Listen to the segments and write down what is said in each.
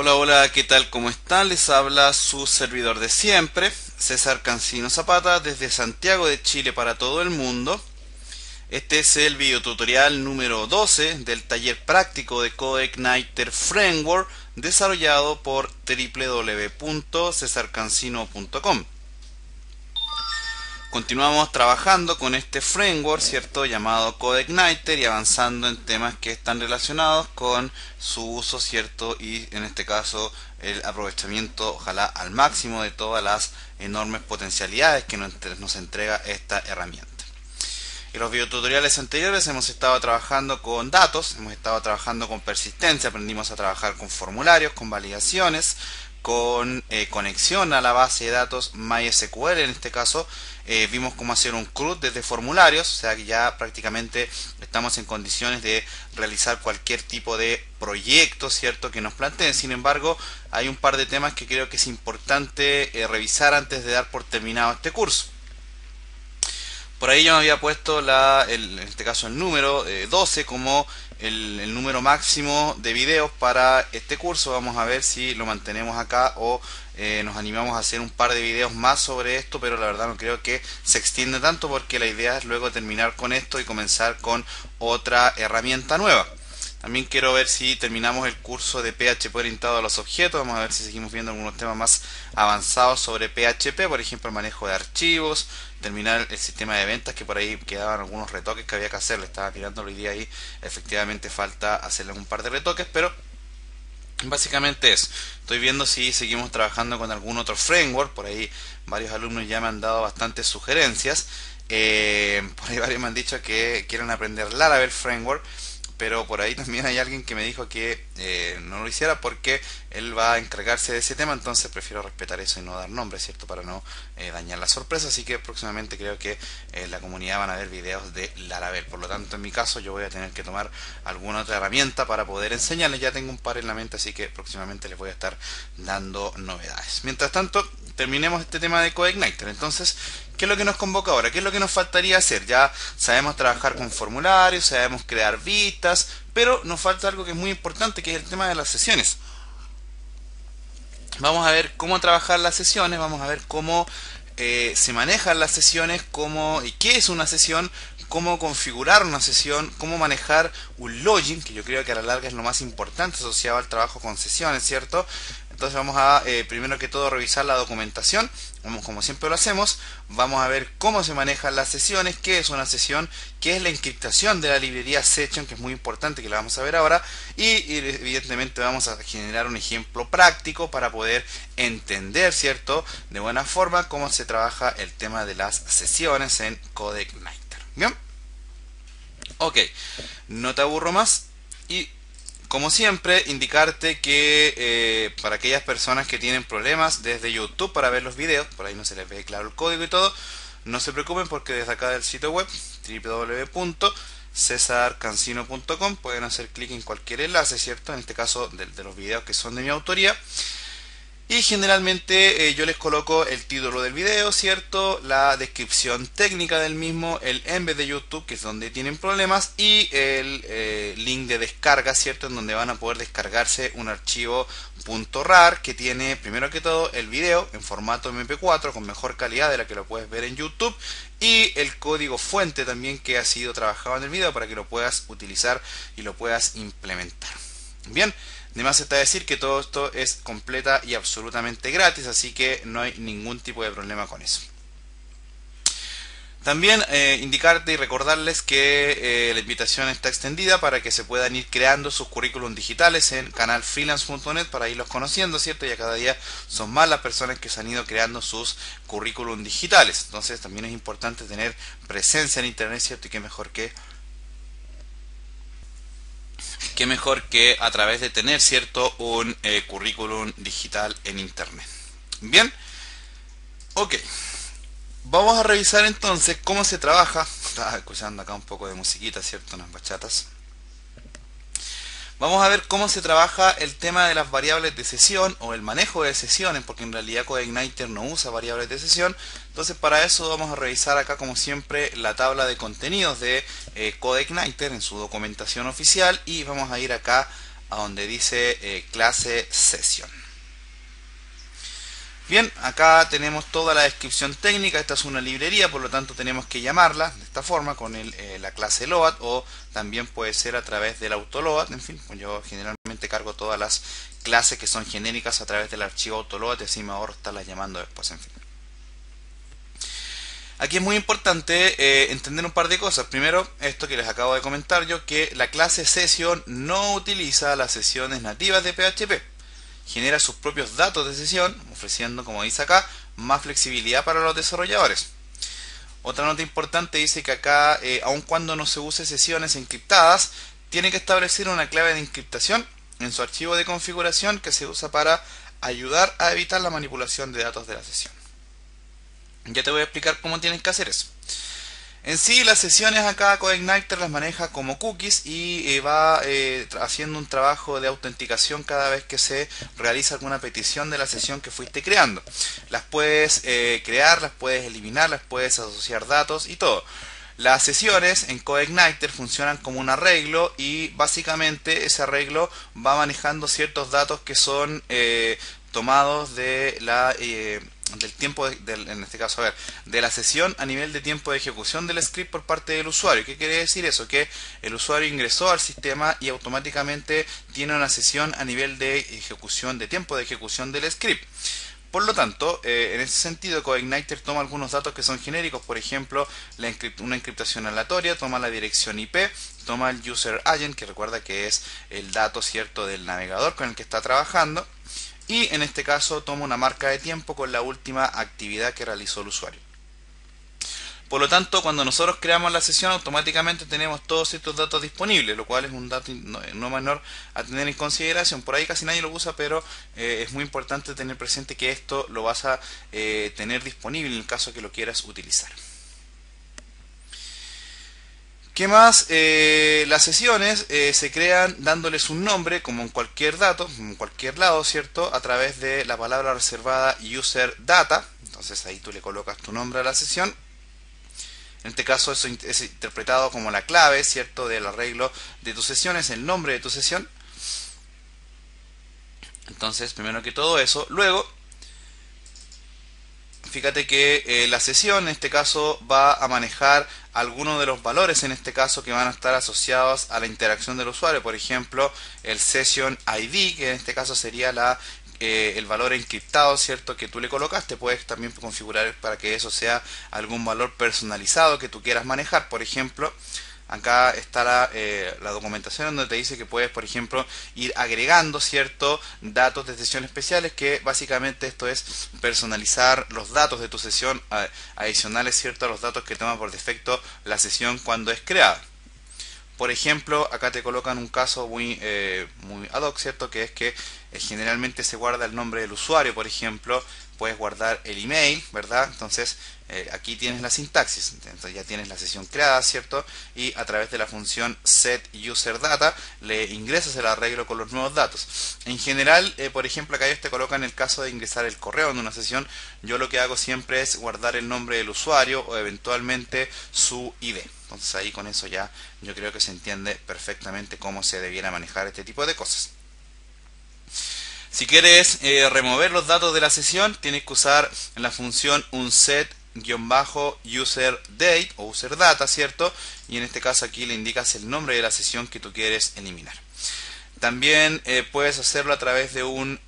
Hola, hola, ¿qué tal? ¿Cómo están? Les habla su servidor de siempre, César Cancino Zapata, desde Santiago de Chile para todo el mundo. Este es el videotutorial número 12 del taller práctico de CodeIgniter Framework desarrollado por www.cesarcancino.com. Continuamos trabajando con este framework, ¿cierto? Llamado CodeIgniter y avanzando en temas que están relacionados con su uso, ¿cierto? Y en este caso el aprovechamiento, ojalá al máximo, de todas las enormes potencialidades que nos entrega esta herramienta. En los videotutoriales anteriores hemos estado trabajando con datos, hemos estado trabajando con persistencia, aprendimos a trabajar con formularios, con validaciones, con conexión a la base de datos MySQL. En este caso vimos cómo hacer un CRUD desde formularios, o sea que ya prácticamente estamos en condiciones de realizar cualquier tipo de proyecto, ¿cierto?, que nos planteen. Sin embargo, hay un par de temas que creo que es importante revisar antes de dar por terminado este curso. Por ahí yo me había puesto en este caso el número 12 como el número máximo de videos para este curso. Vamos a ver si lo mantenemos acá o nos animamos a hacer un par de videos más sobre esto, pero la verdad no creo que se extienda tanto porque la idea es luego terminar con esto y comenzar con otra herramienta nueva. También quiero ver si terminamos el curso de PHP orientado a los objetos. Vamos a ver si seguimos viendo algunos temas más avanzados sobre PHP, por ejemplo el manejo de archivos, terminar el sistema de ventas, que por ahí quedaban algunos retoques que había que hacer. Le estaba mirando hoy día ahí, efectivamente falta hacerle un par de retoques, pero básicamente eso. Estoy viendo si seguimos trabajando con algún otro framework. Por ahí varios alumnos ya me han dado bastantes sugerencias. Por ahí varios me han dicho que quieren aprender Laravel Framework, pero por ahí también hay alguien que me dijo que no lo hiciera porque él va a encargarse de ese tema, entonces prefiero respetar eso y no dar nombre, ¿cierto? Para no dañar la sorpresa. Así que próximamente creo que en la comunidad van a ver videos de Laravel. Por lo tanto, en mi caso yo voy a tener que tomar alguna otra herramienta para poder enseñarles. Ya tengo un par en la mente, así que próximamente les voy a estar dando novedades. Mientras tanto, terminemos este tema de CodeIgniter. Entonces, ¿qué es lo que nos convoca ahora? ¿Qué es lo que nos faltaría hacer? Ya sabemos trabajar con formularios, sabemos crear vistas, pero nos falta algo que es muy importante, que es el tema de las sesiones. Vamos a ver cómo trabajar las sesiones, vamos a ver cómo se manejan las sesiones, cómo y qué es una sesión, cómo configurar una sesión, cómo manejar un login, que yo creo que a la larga es lo más importante asociado al trabajo con sesiones, ¿cierto? Entonces vamos a, primero que todo, revisar la documentación, como siempre lo hacemos. Vamos a ver cómo se manejan las sesiones, qué es una sesión, qué es la encriptación de la librería Session, que es muy importante, que la vamos a ver ahora. Y evidentemente vamos a generar un ejemplo práctico para poder entender, ¿cierto?, de buena forma cómo se trabaja el tema de las sesiones en CodeIgniter. ¿Bien? Ok, no te aburro más y como siempre, indicarte que para aquellas personas que tienen problemas desde YouTube para ver los videos, por ahí no se les ve claro el código y todo, no se preocupen porque desde acá del sitio web www.cesarcancino.com pueden hacer clic en cualquier enlace, ¿cierto? En este caso de los videos que son de mi autoría. Y generalmente yo les coloco el título del video, ¿cierto?, la descripción técnica del mismo, el embed de YouTube, que es donde tienen problemas, y el link de descarga, ¿cierto?, en donde van a poder descargarse un archivo .rar que tiene, primero que todo, el video en formato MP4 con mejor calidad de la que lo puedes ver en YouTube, y el código fuente también que ha sido trabajado en el video para que lo puedas utilizar y lo puedas implementar. Bien. Además está decir que todo esto es completa y absolutamente gratis, así que no hay ningún tipo de problema con eso. También indicarte y recordarles que la invitación está extendida para que se puedan ir creando sus currículum digitales en canalfreelance.net para irlos conociendo, ¿cierto? Ya cada día son más las personas que se han ido creando sus currículum digitales. Entonces también es importante tener presencia en internet, ¿cierto? Y qué mejor que a través de tener, ¿cierto?, un currículum digital en internet. Bien, ok. Vamos a revisar entonces cómo se trabaja. Estaba escuchando acá un poco de musiquita, ¿cierto?, unas bachatas. Vamos a ver cómo se trabaja el tema de las variables de sesión o el manejo de sesiones, porque en realidad CodeIgniter no usa variables de sesión. Entonces para eso vamos a revisar acá, como siempre, la tabla de contenidos de CodeIgniter en su documentación oficial, y vamos a ir acá a donde dice clase session. Bien, acá tenemos toda la descripción técnica. Esta es una librería, por lo tanto tenemos que llamarla de esta forma con la clase load, o también puede ser a través del autoload. En fin, pues yo generalmente cargo todas las clases que son genéricas a través del archivo autoload y así me ahorro estarlas llamando después. En fin, aquí es muy importante entender un par de cosas. Primero, esto que les acabo de comentar yo, que la clase session no utiliza las sesiones nativas de PHP. Genera sus propios datos de sesión, ofreciendo, como dice acá, más flexibilidad para los desarrolladores. Otra nota importante dice que acá, aun cuando no se use sesiones encriptadas, tiene que establecer una clave de encriptación en su archivo de configuración que se usa para ayudar a evitar la manipulación de datos de la sesión. Ya te voy a explicar cómo tienes que hacer eso. En sí, las sesiones acá CodeIgniter las maneja como cookies y va haciendo un trabajo de autenticación cada vez que se realiza alguna petición de la sesión que fuiste creando. Las puedes crear, las puedes eliminar, las puedes asociar datos y todo. Las sesiones en CodeIgniter funcionan como un arreglo y básicamente ese arreglo va manejando ciertos datos que son tomados de del tiempo en este caso, de la sesión a nivel de tiempo de ejecución del script por parte del usuario. ¿Qué quiere decir eso? Que el usuario ingresó al sistema y automáticamente tiene una sesión a nivel de ejecución, de tiempo de ejecución del script. Por lo tanto, en ese sentido, CodeIgniter toma algunos datos que son genéricos, por ejemplo, una encriptación aleatoria, toma la dirección IP, toma el user agent, que recuerda que es el dato cierto del navegador con el que está trabajando, y en este caso toma una marca de tiempo con la última actividad que realizó el usuario. Por lo tanto, cuando nosotros creamos la sesión, automáticamente tenemos todos estos datos disponibles, lo cual es un dato no menor a tener en consideración. Por ahí casi nadie lo usa, pero es muy importante tener presente que esto lo vas a tener disponible en el caso que lo quieras utilizar. ¿Qué más? Las sesiones se crean dándoles un nombre, como en cualquier dato, en cualquier lado, ¿cierto? A través de la palabra reservada user data. Entonces ahí tú le colocas tu nombre a la sesión. En este caso eso es interpretado como la clave, ¿cierto? Del arreglo de tu sesión, es el nombre de tu sesión. Entonces, primero que todo eso. Luego, fíjate que la sesión en este caso va a manejar algunos de los valores en este caso que van a estar asociados a la interacción del usuario. Por ejemplo, el Session ID, que en este caso sería el valor encriptado, ¿cierto? Que tú le colocaste. Puedes también configurar para que eso sea algún valor personalizado que tú quieras manejar. Por ejemplo, acá está la documentación donde te dice que puedes, por ejemplo, ir agregando ciertos datos de sesión especiales, que básicamente esto es personalizar los datos de tu sesión adicionales, ¿cierto? A los datos que toma por defecto la sesión cuando es creada. Por ejemplo, acá te colocan un caso muy ad hoc, ¿cierto? Que es que generalmente se guarda el nombre del usuario, por ejemplo. Puedes guardar el email, ¿verdad? Entonces, aquí tienes la sintaxis. Entonces ya tienes la sesión creada, ¿cierto? Y a través de la función setUserData le ingresas el arreglo con los nuevos datos. En general, por ejemplo, acá ellos te colocan el caso de ingresar el correo en una sesión. Yo lo que hago siempre es guardar el nombre del usuario o eventualmente su ID. Entonces ahí con eso ya yo creo que se entiende perfectamente cómo se debiera manejar este tipo de cosas. Si quieres remover los datos de la sesión, tienes que usar la función unset-userdate o userdata, ¿cierto? Y en este caso aquí le indicas el nombre de la sesión que tú quieres eliminar. También puedes hacerlo a través de un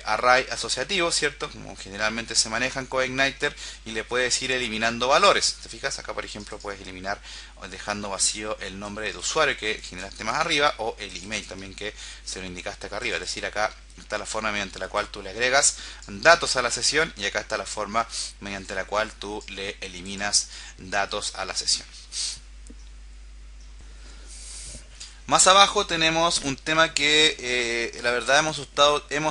array asociativo, ¿cierto? Como generalmente se maneja en CodeIgniter, y le puedes ir eliminando valores. ¿Te fijas? Acá, por ejemplo, puedes eliminar dejando vacío el nombre de usuario que generaste más arriba, o el email también que se lo indicaste acá arriba. Es decir, acá está la forma mediante la cual tú le agregas datos a la sesión, y acá está la forma mediante la cual tú le eliminas datos a la sesión. Más abajo tenemos un tema que la verdad hemos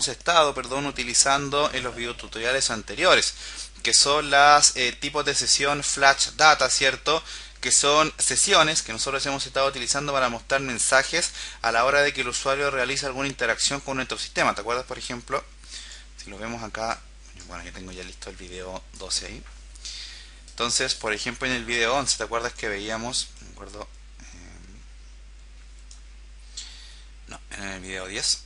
estado utilizando en los videotutoriales anteriores, que son las tipos de sesión flash data, ¿cierto? Que son sesiones que nosotros hemos estado utilizando para mostrar mensajes a la hora de que el usuario realiza alguna interacción con nuestro sistema. ¿Te acuerdas, por ejemplo? Si lo vemos acá, bueno, yo tengo ya listo el video 12 ahí. Entonces, por ejemplo, en el video 11, ¿te acuerdas que veíamos? Me acuerdo. No, en el el video 10.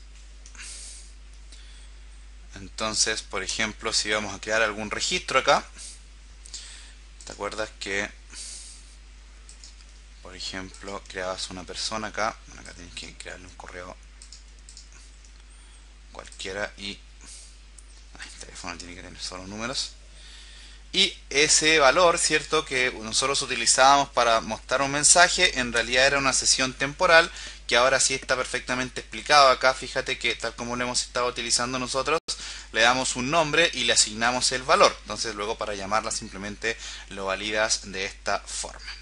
Entonces, por ejemplo, si vamos a crear algún registro acá, ¿te acuerdas que, por ejemplo, creabas una persona acá? Bueno, acá tienes que crearle un correo cualquiera y el teléfono tiene que tener solo números. Y ese valor, ¿cierto?, que nosotros utilizábamos para mostrar un mensaje, en realidad era una sesión temporal, que ahora sí está perfectamente explicado acá. Fíjate que tal como lo hemos estado utilizando nosotros, le damos un nombre y le asignamos el valor. Entonces luego para llamarla simplemente lo validas de esta forma.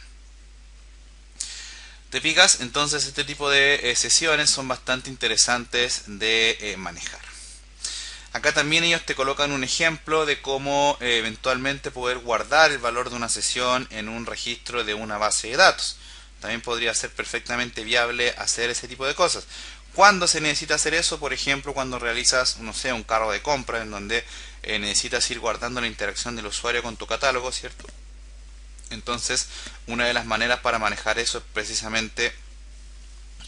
¿Te fijas? Entonces este tipo de sesiones son bastante interesantes de manejar. Acá también ellos te colocan un ejemplo de cómo eventualmente poder guardar el valor de una sesión en un registro de una base de datos. También podría ser perfectamente viable hacer ese tipo de cosas. ¿Cuándo se necesita hacer eso? Por ejemplo, cuando realizas, no sé, un carro de compra en donde necesitas ir guardando la interacción del usuario con tu catálogo, ¿cierto? Entonces, una de las maneras para manejar eso es precisamente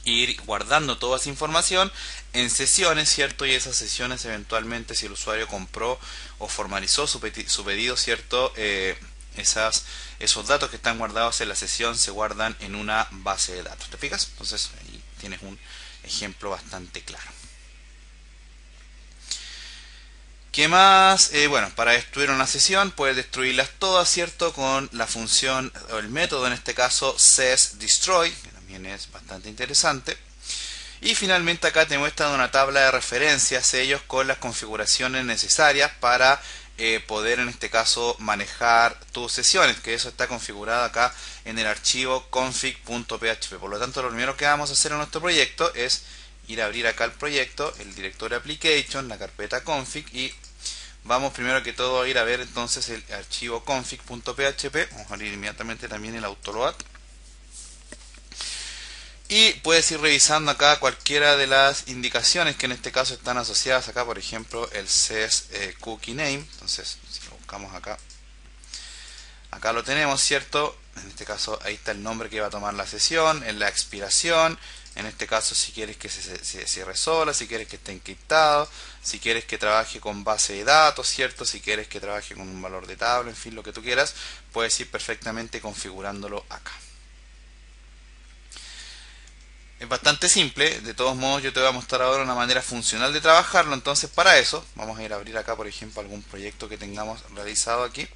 ir guardando toda esa información en sesiones, ¿cierto? Y esas sesiones eventualmente, si el usuario compró o formalizó su pedido, ¿cierto? Esos datos que están guardados en la sesión se guardan en una base de datos. ¿Te fijas? Entonces ahí tienes un ejemplo bastante claro. ¿Qué más? Bueno, para destruir una sesión puedes destruirlas todas, ¿cierto? Con la función o el método, en este caso sysdestroy, que también es bastante interesante. Y finalmente acá te muestran una tabla de referencias ellos con las configuraciones necesarias para poder en este caso manejar tus sesiones, que eso está configurado acá en el archivo config.php. Por lo tanto, lo primero que vamos a hacer en nuestro proyecto es ir a abrir acá el proyecto, el directorio application, la carpeta config, y vamos primero que todo a ir a ver entonces el archivo config.php. Vamos a abrir inmediatamente también el autoload. Y puedes ir revisando acá cualquiera de las indicaciones que en este caso están asociadas acá, por ejemplo el sys cookie name. Entonces si lo buscamos acá, acá lo tenemos, ¿cierto? En este caso ahí está el nombre que va a tomar la sesión, en la expiración, en este caso si quieres que se cierre sola, si quieres que esté encriptado, si quieres que trabaje con base de datos, ¿cierto? Si quieres que trabaje con un valor de tabla, en fin, lo que tú quieras, puedes ir perfectamente configurándolo acá. Es bastante simple, de todos modos yo te voy a mostrar ahora una manera funcional de trabajarlo. Entonces para eso vamos a ir a abrir acá, por ejemplo, algún proyecto que tengamos realizado aquí.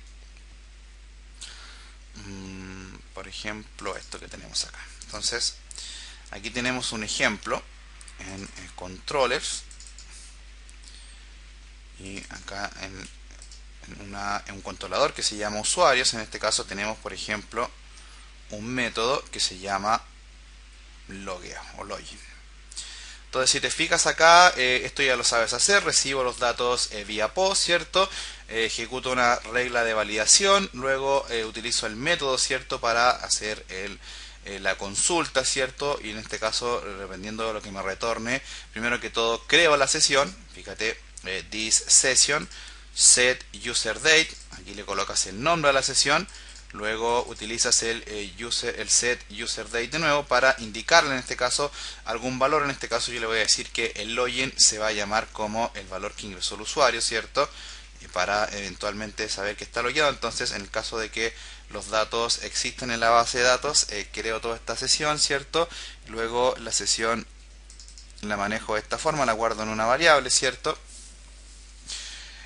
Por ejemplo, esto que tenemos acá. Entonces aquí tenemos un ejemplo en controllers, y acá en un controlador que se llama usuarios. En este caso tenemos, por ejemplo, un método que se llama logueo o login. Entonces si te fijas acá, esto ya lo sabes hacer. Recibo los datos vía post, ¿cierto? Ejecuto una regla de validación, luego utilizo el método, ¿cierto?, para hacer la consulta, ¿cierto? Y en este caso, dependiendo de lo que me retorne, primero que todo creo la sesión. Fíjate, this session, set user date, aquí le colocas el nombre a la sesión. Luego utilizas el set user date de nuevo para indicarle en este caso algún valor. En este caso yo le voy a decir que el login se va a llamar como el valor que ingresó el usuario, ¿cierto? Y para eventualmente saber que está logueado. Entonces, en el caso de que los datos existen en la base de datos, creo toda esta sesión, ¿cierto? Luego la sesión la manejo de esta forma, la guardo en una variable, ¿cierto?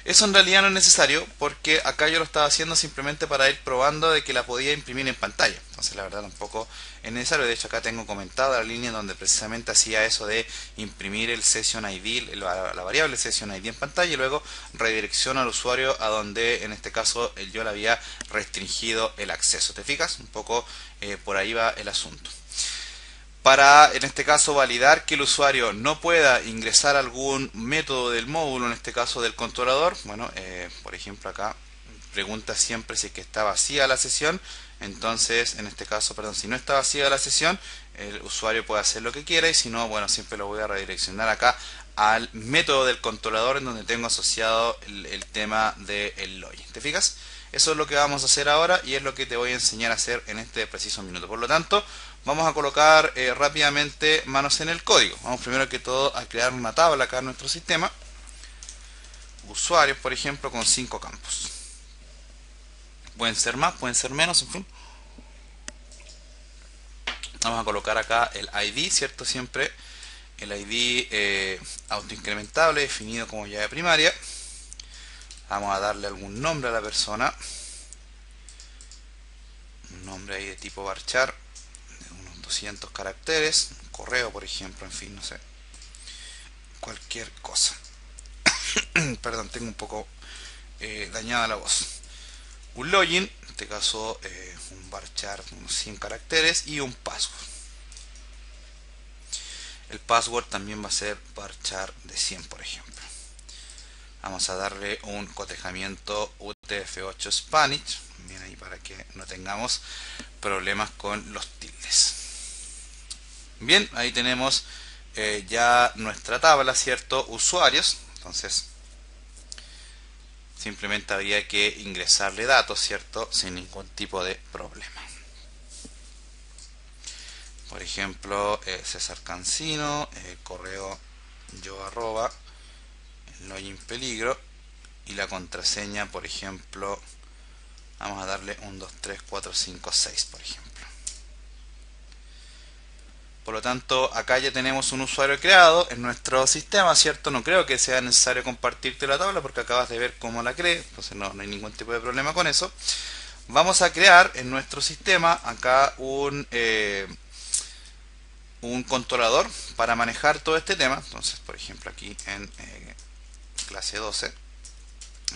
Eso en realidad no es necesario, porque acá yo lo estaba haciendo simplemente para ir probando de que la podía imprimir en pantalla. Entonces la verdad tampoco es necesario. De hecho acá tengo comentado la línea donde precisamente hacía eso de imprimir el session ID, la variable session ID en pantalla, y luego redirecciono al usuario a donde en este caso yo le había restringido el acceso. ¿Te fijas? Un poco por ahí va el asunto. Para, en este caso, validar que el usuario no pueda ingresar algún método del módulo, en este caso del controlador, bueno, por ejemplo acá pregunta siempre si es que está vacía la sesión. Entonces, en este caso, perdón, si no está vacía la sesión, el usuario puede hacer lo que quiera, y si no, bueno, siempre lo voy a redireccionar acá al método del controlador en donde tengo asociado el tema del login. ¿Te fijas? Eso es lo que vamos a hacer ahora y es lo que te voy a enseñar a hacer en este preciso minuto. Por lo tanto, vamos a colocar rápidamente manos en el código. Vamos primero que todo a crear una tabla acá en nuestro sistema. Usuarios, por ejemplo, con 5 campos. Pueden ser más, pueden ser menos, en fin. Vamos a colocar acá el ID, ¿cierto? Siempre el ID autoincrementable, definido como llave primaria. Vamos a darle algún nombre a la persona. Un nombre ahí de tipo varchar, de unos 200 caracteres. Un correo, por ejemplo, en fin, no sé. Cualquier cosa. Perdón, tengo un poco dañada la voz. Un login, en este caso un varchar, unos 100 caracteres, y un password. El password también va a ser varchar de 100, por ejemplo. Vamos a darle un cotejamiento UTF-8 Spanish, bien ahí para que no tengamos problemas con los tildes. Bien, ahí tenemos ya nuestra tabla, ¿cierto? Usuarios. Entonces simplemente habría que ingresarle datos, ¿cierto? Sin ningún tipo de problema. Por ejemplo, César Cancino, correo yo arroba, login peligro, y la contraseña, por ejemplo, vamos a darle 1, 2, 3, 4, 5, 6, por ejemplo. Por lo tanto, acá ya tenemos un usuario creado en nuestro sistema, ¿cierto? No creo que sea necesario compartirte la tabla porque acabas de ver cómo la creé, entonces no hay ningún tipo de problema con eso. Vamos a crear en nuestro sistema acá un controlador para manejar todo este tema. Entonces, por ejemplo, aquí en clase 12,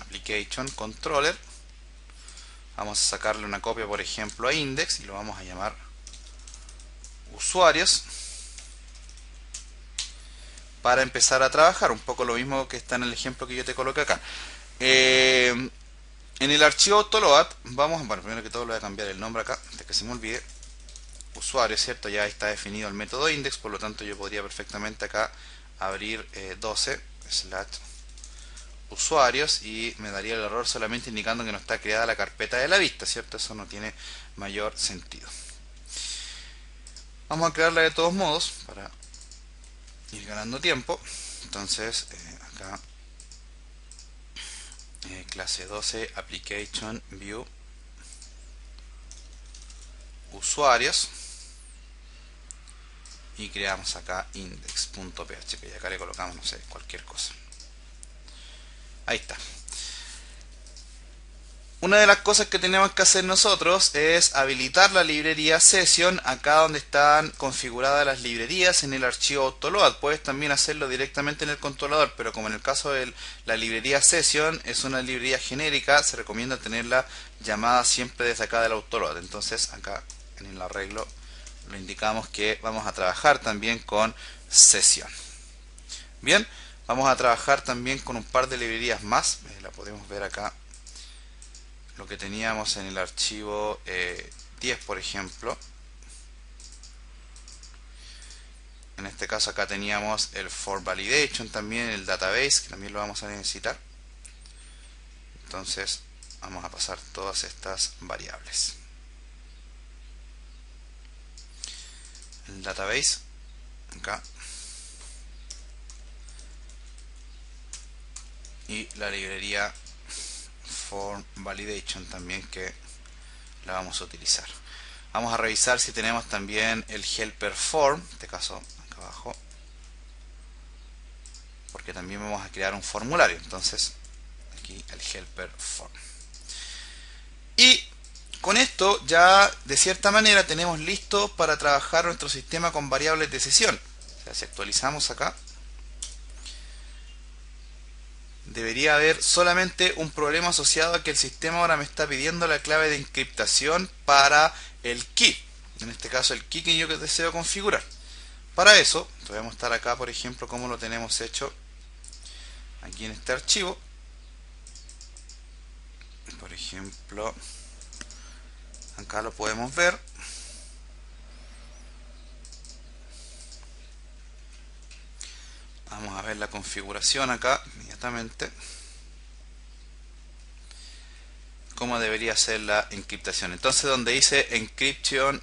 Application Controller, vamos a sacarle una copia, por ejemplo, a Index y lo vamos a llamar Usuarios, para empezar a trabajar. Un poco lo mismo que está en el ejemplo que yo te coloqué acá. En el archivo Autoload, bueno, primero que todo le voy a cambiar el nombre acá, antes que se me olvide. Usuario, ¿cierto? Ya está definido el método index, por lo tanto yo podría perfectamente acá abrir 12 usuarios y me daría el error solamente indicando que no está creada la carpeta de la vista, ¿cierto? Eso no tiene mayor sentido. Vamos a crearla de todos modos para ir ganando tiempo. Entonces acá clase 12 Application View Usuarios y creamos acá index.php y acá le colocamos, no sé, cualquier cosa. Ahí está. Una de las cosas que tenemos que hacer nosotros es habilitar la librería Session acá donde están configuradas las librerías en el archivo Autoload. Puedes también hacerlo directamente en el controlador, pero como en el caso de la librería Session es una librería genérica, se recomienda tenerla llamada siempre desde acá del Autoload. Entonces acá en el arreglo lo indicamos que vamos a trabajar también con Session. Bien, vamos a trabajar también con un par de librerías más. La podemos ver acá. Lo que teníamos en el archivo 10, por ejemplo. En este caso acá teníamos el for validation, también el database, que también lo vamos a necesitar. Entonces vamos a pasar todas estas variables. El database, acá. Y la librería form validation también, que la vamos a utilizar. Vamos a revisar si tenemos también el helper form, en este caso acá abajo, porque también vamos a crear un formulario. Entonces aquí el helper form, y con esto ya de cierta manera tenemos listo para trabajar nuestro sistema con variables de sesión. O sea, si actualizamos acá, debería haber solamente un problema asociado a que el sistema ahora me está pidiendo la clave de encriptación para el key, en este caso el key que yo deseo configurar. Para eso voy a mostrar acá, por ejemplo, cómo lo tenemos hecho aquí en este archivo. Por ejemplo, acá lo podemos ver. Vamos a ver la configuración acá inmediatamente, cómo debería ser la encriptación. Entonces donde dice encryption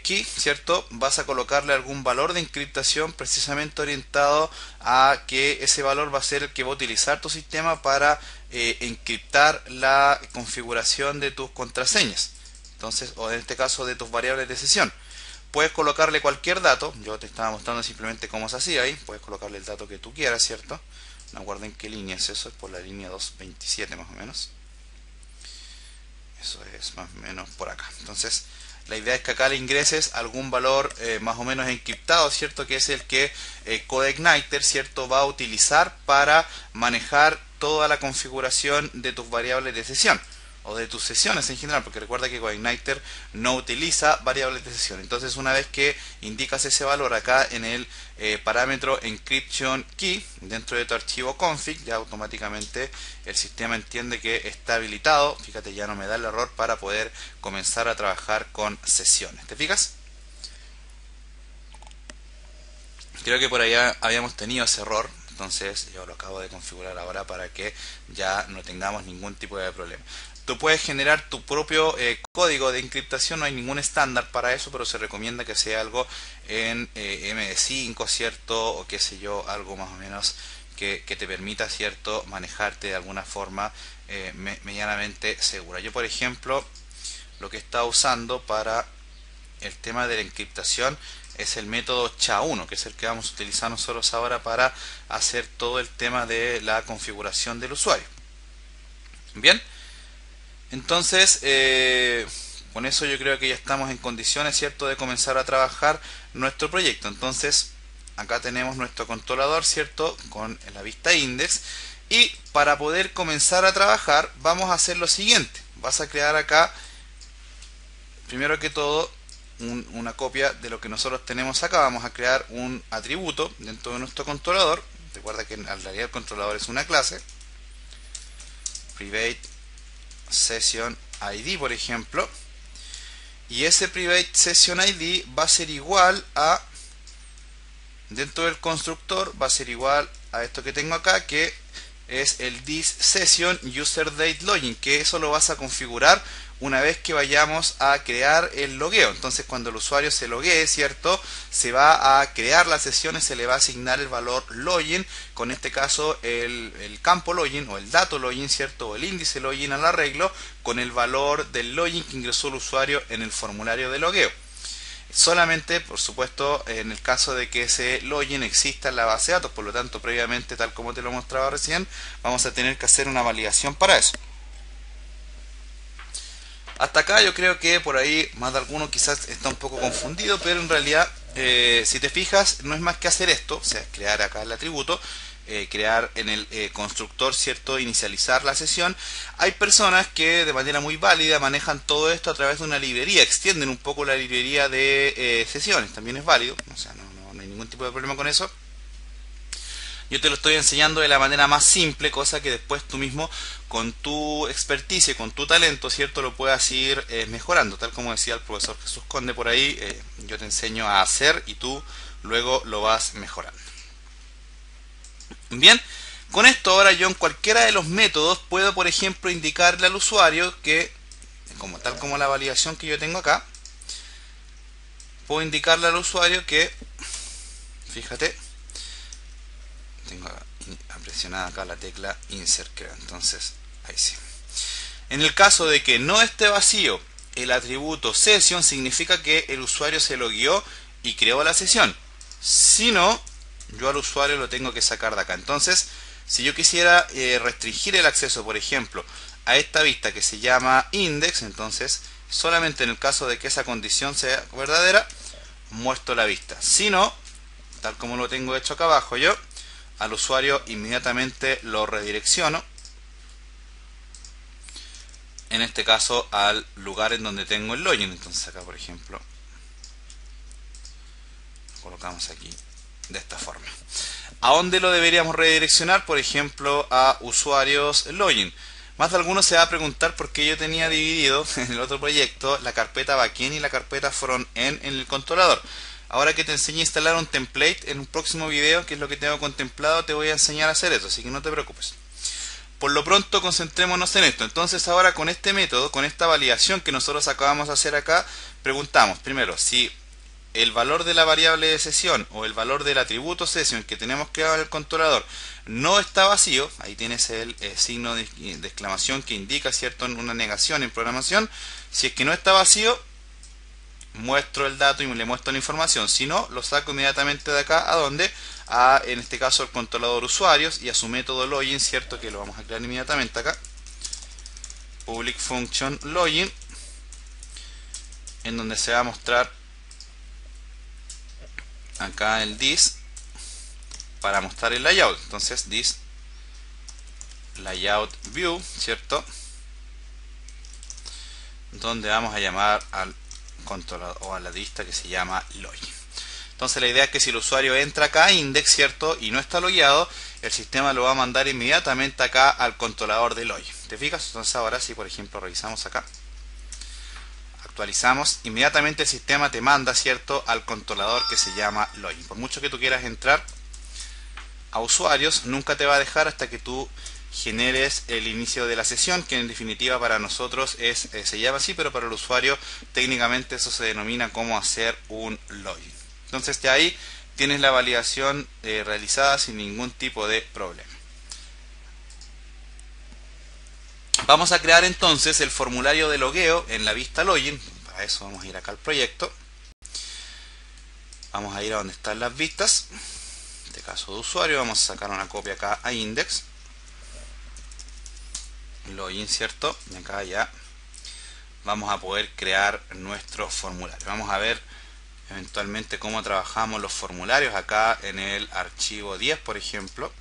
key, ¿cierto? Vas a colocarle algún valor de encriptación precisamente orientado a que ese valor va a ser el que va a utilizar tu sistema para encriptar la configuración de tus contraseñas. Entonces, o en este caso de tus variables de sesión. Puedes colocarle cualquier dato, yo te estaba mostrando simplemente cómo se hacía ahí, puedes colocarle el dato que tú quieras, ¿cierto? No acuerdo en qué línea es eso, es por la línea 227 más o menos. Eso es más o menos por acá. Entonces, la idea es que acá le ingreses algún valor más o menos encriptado, ¿cierto? Que es el que CodeIgniter, ¿cierto? Va a utilizar para manejar toda la configuración de tus variables de sesión o de tus sesiones en general, porque recuerda que CodeIgniter no utiliza variables de sesión. Entonces, una vez que indicas ese valor acá en el parámetro encryption key dentro de tu archivo config, ya automáticamente el sistema entiende que está habilitado. Fíjate, ya no me da el error para poder comenzar a trabajar con sesiones. ¿Te fijas? Creo que por allá habíamos tenido ese error, entonces yo lo acabo de configurar ahora para que ya no tengamos ningún tipo de problema. Tú puedes generar tu propio código de encriptación, no hay ningún estándar para eso, pero se recomienda que sea algo en MD5, ¿cierto? O qué sé yo, algo más o menos que te permita, ¿cierto?, manejarte de alguna forma medianamente segura. Yo, por ejemplo, lo que he estado usando para el tema de la encriptación es el método SHA-1, que es el que vamos a utilizar nosotros ahora para hacer todo el tema de la configuración del usuario. Bien, entonces con eso yo creo que ya estamos en condiciones, ¿cierto?, de comenzar a trabajar nuestro proyecto. Entonces acá tenemos nuestro controlador, ¿cierto?, con la vista index, y para poder comenzar a trabajar vamos a hacer lo siguiente. Vas a crear acá, primero que todo, una copia de lo que nosotros tenemos acá. Vamos a crear un atributo dentro de nuestro controlador. Recuerda que en realidad el controlador es una clase, private session ID, por ejemplo, y ese private session ID va a ser igual a, dentro del constructor, va a ser igual a esto que tengo acá, que es el this session user date login, que eso lo vas a configurar una vez que vayamos a crear el logueo. Entonces, cuando el usuario se loguee, ¿cierto?, se va a crear la sesión y se le va a asignar el valor login, con este caso el campo login o el dato login, ¿cierto?, o el índice login al arreglo, con el valor del login que ingresó el usuario en el formulario de logueo. Solamente, por supuesto, en el caso de que ese login exista en la base de datos. Por lo tanto, previamente, tal como te lo mostraba recién, vamos a tener que hacer una validación para eso. Hasta acá yo creo que por ahí más de alguno quizás está un poco confundido, pero en realidad, si te fijas, no es más que hacer esto, o sea, crear acá el atributo, crear en el constructor, ¿cierto?, inicializar la sesión. Hay personas que de manera muy válida manejan todo esto a través de una librería, extienden un poco la librería de sesiones, también es válido, o sea, no hay ningún tipo de problema con eso. Yo te lo estoy enseñando de la manera más simple, cosa que después tú mismo, con tu experticia, con tu talento, ¿cierto?, lo puedas ir mejorando. Tal como decía el profesor Jesús Conde por ahí, yo te enseño a hacer y tú luego lo vas mejorando. Bien, con esto ahora yo en cualquiera de los métodos puedo, por ejemplo, indicarle al usuario que, tal como la validación que yo tengo acá, puedo indicarle al usuario que, fíjate, tengo presionada acá la tecla insert, creo. Entonces, ahí sí. En el caso de que no esté vacío el atributo session, significa que el usuario se logueó y creó la sesión. Si no, yo al usuario lo tengo que sacar de acá. Entonces, si yo quisiera restringir el acceso, por ejemplo, a esta vista que se llama index, entonces, solamente en el caso de que esa condición sea verdadera, muestro la vista. Si no, tal como lo tengo hecho acá abajo yo, al usuario inmediatamente lo redirecciono, en este caso al lugar en donde tengo el login. Entonces acá, por ejemplo, lo colocamos aquí de esta forma. ¿A dónde lo deberíamos redireccionar? Por ejemplo, a usuarios login. Más de alguno se va a preguntar por qué yo tenía dividido en el otro proyecto la carpeta backend y la carpeta frontend en el controlador. Ahora que te enseñé a instalar un template en un próximo video, que es lo que tengo contemplado, te voy a enseñar a hacer eso, así que no te preocupes. Por lo pronto concentrémonos en esto. Entonces ahora con este método, con esta validación que nosotros acabamos de hacer acá, preguntamos primero si el valor de la variable de sesión o el valor del atributo session que tenemos creado en el controlador no está vacío. Ahí tienes el signo de exclamación que indica, ¿cierto?, una negación en programación. Si es que no está vacío, muestro el dato y le muestro la información. Si no, lo saco inmediatamente de acá, ¿a dónde? En este caso el controlador usuarios y a su método login, ¿cierto?, que lo vamos a crear inmediatamente acá, public function login, en donde se va a mostrar acá el this para mostrar el layout. Entonces this layout view, ¿cierto?, donde vamos a llamar al controlador o a la lista que se llama login. Entonces la idea es que si el usuario entra acá a index, ¿cierto?, y no está logueado, el sistema lo va a mandar inmediatamente acá al controlador de login. ¿Te fijas? Entonces ahora si por ejemplo revisamos acá, actualizamos, inmediatamente el sistema te manda, ¿cierto?, al controlador que se llama login. Por mucho que tú quieras entrar a usuarios, nunca te va a dejar hasta que tú generes el inicio de la sesión, que en definitiva para nosotros se llama así, pero para el usuario técnicamente eso se denomina como hacer un login. Entonces ya ahí tienes la validación realizada sin ningún tipo de problema. Vamos a crear entonces el formulario de logueo en la vista login. Para eso vamos a ir acá al proyecto. Vamos a ir a donde están las vistas. En este caso de usuario, vamos a sacar una copia acá a index. Login, ¿cierto? Y acá ya vamos a poder crear nuestro formulario. Vamos a ver eventualmente cómo trabajamos los formularios acá en el archivo 10, por ejemplo,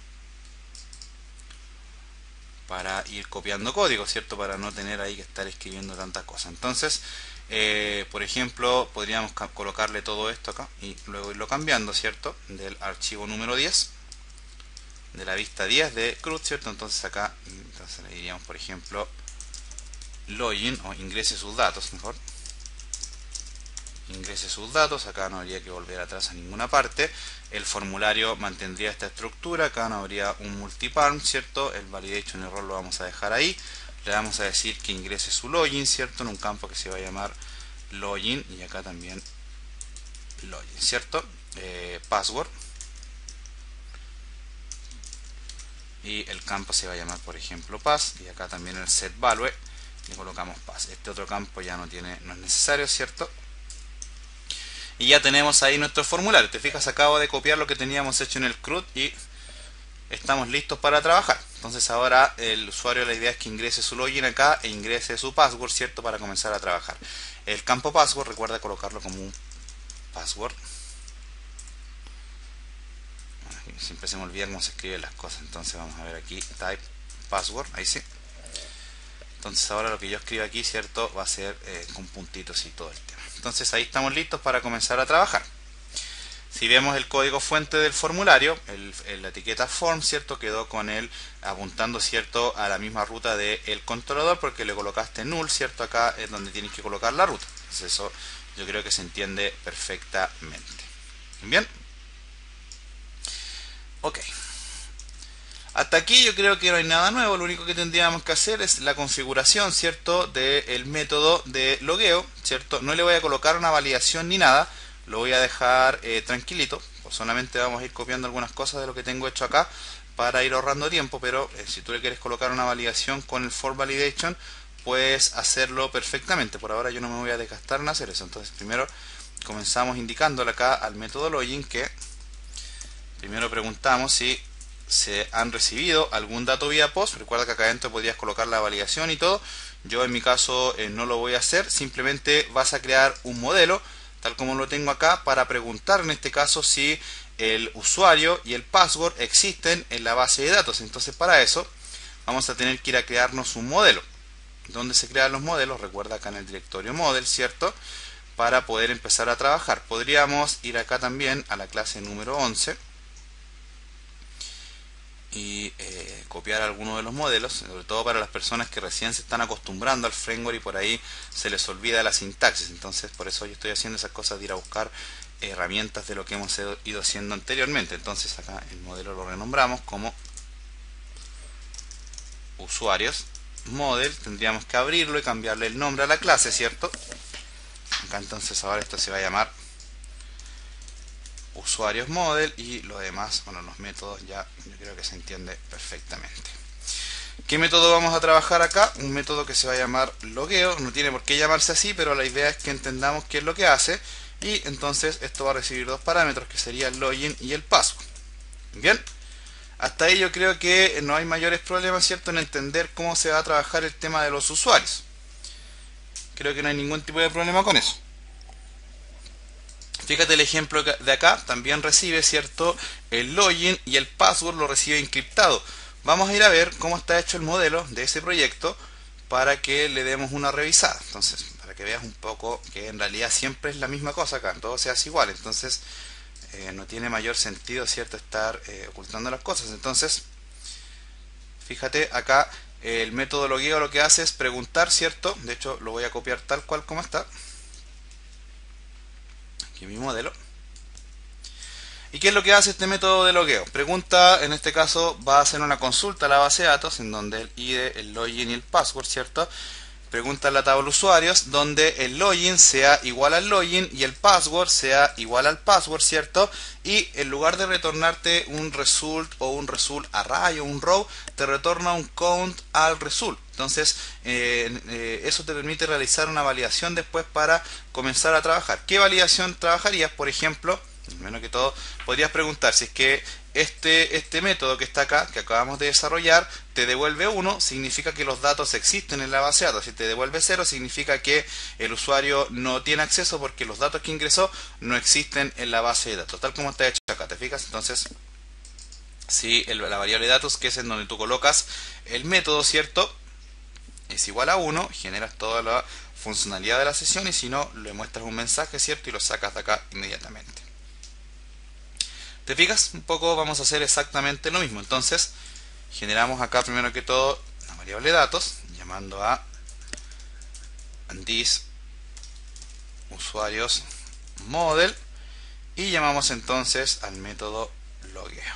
para ir copiando código, ¿cierto?, para no tener ahí que estar escribiendo tantas cosas. Entonces, por ejemplo, podríamos colocarle todo esto acá y luego irlo cambiando, ¿cierto?, del archivo número 10, de la vista 10 de CRUD, ¿cierto? Entonces acá le diríamos, por ejemplo, login, o ingrese sus datos, mejor. Ingrese sus datos, acá no habría que volver atrás a ninguna parte. El formulario mantendría esta estructura, acá no habría un multiparm, ¿cierto? El validation error lo vamos a dejar ahí. Le vamos a decir que ingrese su login, ¿cierto?, en un campo que se va a llamar login, y acá también login, ¿cierto? Password, y el campo se va a llamar, por ejemplo, pass, y acá también el set value le colocamos pass. Este otro campo ya no es necesario, ¿cierto? Y ya tenemos ahí nuestro formulario. Te fijas, acabo de copiar lo que teníamos hecho en el CRUD y estamos listos para trabajar. Entonces ahora el usuario, la idea es que ingrese su login acá e ingrese su password, ¿cierto?, para comenzar a trabajar. El campo password, recuerda colocarlo como un password. Siempre se me olvida cómo se escriben las cosas. Entonces vamos a ver aquí, type password, ahí sí. Entonces ahora lo que yo escribo aquí, ¿cierto?, va a ser con puntitos y todo el tema. Entonces ahí estamos listos para comenzar a trabajar. Si vemos el código fuente del formulario, la etiqueta form, ¿cierto?, quedó con él apuntando, ¿cierto?, a la misma ruta del controlador, porque le colocaste null, ¿cierto?, acá es donde tienes que colocar la ruta. Entonces eso yo creo que se entiende perfectamente. Bien. Ok. Hasta aquí yo creo que no hay nada nuevo. Lo único que tendríamos que hacer es la configuración, ¿cierto?, del método de logueo, ¿cierto? No le voy a colocar una validación ni nada, lo voy a dejar tranquilito. Pues solamente vamos a ir copiando algunas cosas de lo que tengo hecho acá para ir ahorrando tiempo, pero si tú le quieres colocar una validación con el for validation, puedes hacerlo perfectamente. Por ahora yo no me voy a desgastar en hacer eso. Entonces primero comenzamos indicándole acá al método login que primero preguntamos si se han recibido algún dato vía post. Recuerda que acá adentro podrías colocar la validación y todo. Yo en mi caso no lo voy a hacer. Simplemente vas a crear un modelo tal como lo tengo acá para preguntar en este caso si el usuario y el password existen en la base de datos. Entonces para eso vamos a tener que ir a crearnos un modelo. ¿Dónde se crean los modelos? Recuerda acá en el directorio model, ¿cierto?, para poder empezar a trabajar. Podríamos ir acá también a la clase número 11 y copiar alguno de los modelos, sobre todo para las personas que recién se están acostumbrando al framework y por ahí se les olvida la sintaxis. Entonces por eso yo estoy haciendo esas cosas de ir a buscar herramientas de lo que hemos ido haciendo anteriormente. Entonces acá el modelo lo renombramos como usuarios model, tendríamos que abrirlo y cambiarle el nombre a la clase, ¿cierto? Acá entonces ahora esto se va a llamar usuarios model y lo demás, bueno, los métodos ya yo creo que se entiende perfectamente. ¿Qué método vamos a trabajar acá? Un método que se va a llamar logueo, no tiene por qué llamarse así, pero la idea es que entendamos qué es lo que hace, y entonces esto va a recibir dos parámetros que sería el login y el password. Bien, hasta ahí yo creo que no hay mayores problemas, ¿cierto?, en entender cómo se va a trabajar el tema de los usuarios. Creo que no hay ningún tipo de problema con eso. Fíjate el ejemplo de acá, también recibe, ¿cierto?, el login y el password lo recibe encriptado. Vamos a ir a ver cómo está hecho el modelo de ese proyecto para que le demos una revisada. Entonces, para que veas un poco que en realidad siempre es la misma cosa acá, todo se hace igual. Entonces, no tiene mayor sentido, ¿cierto?, estar ocultando las cosas. Entonces, fíjate acá, el método logueo lo que hace es preguntar, ¿cierto? De hecho, lo voy a copiar tal cual como está. Aquí mi modelo. ¿Y qué es lo que hace este método de logueo? Pregunta, en este caso va a hacer una consulta a la base de datos en donde el ID, el login y el password, ¿cierto? Pregunta en la tabla usuarios donde el login sea igual al login y el password sea igual al password, ¿cierto? Y en lugar de retornarte un result o un result array o un row, te retorna un count al result. Entonces eso te permite realizar una validación después para comenzar a trabajar. ¿Qué validación trabajarías? Por ejemplo, primero que todo, podrías preguntar si es que este método que está acá, que acabamos de desarrollar, te devuelve 1, significa que los datos existen en la base de datos. Si te devuelve 0, significa que el usuario no tiene acceso porque los datos que ingresó no existen en la base de datos, tal como está hecho acá, ¿te fijas? Entonces, si la variable de datos, que es en donde tú colocas el método, ¿cierto?, es igual a 1, generas toda la funcionalidad de la sesión, y si no, le muestras un mensaje, ¿cierto?, y lo sacas de acá inmediatamente. ¿Te fijas? Un poco vamos a hacer exactamente lo mismo. Entonces, generamos acá primero que todo la variable datos, llamando a this usuarios model, y llamamos entonces al método logueo.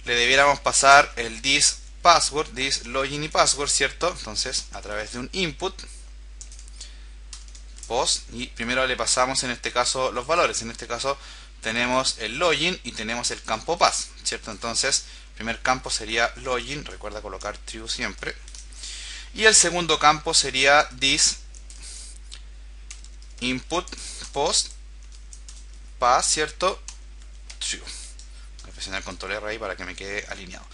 Le debiéramos pasar el this password, this login y password, ¿cierto? Entonces, a través de un input post, y primero le pasamos en este caso los valores. En este caso tenemos el login y tenemos el campo pass, ¿cierto? Entonces, el primer campo sería login, recuerda colocar true siempre, y el segundo campo sería this input post pass, ¿cierto?, true. Voy a presionar control R ahí para que me quede alineado.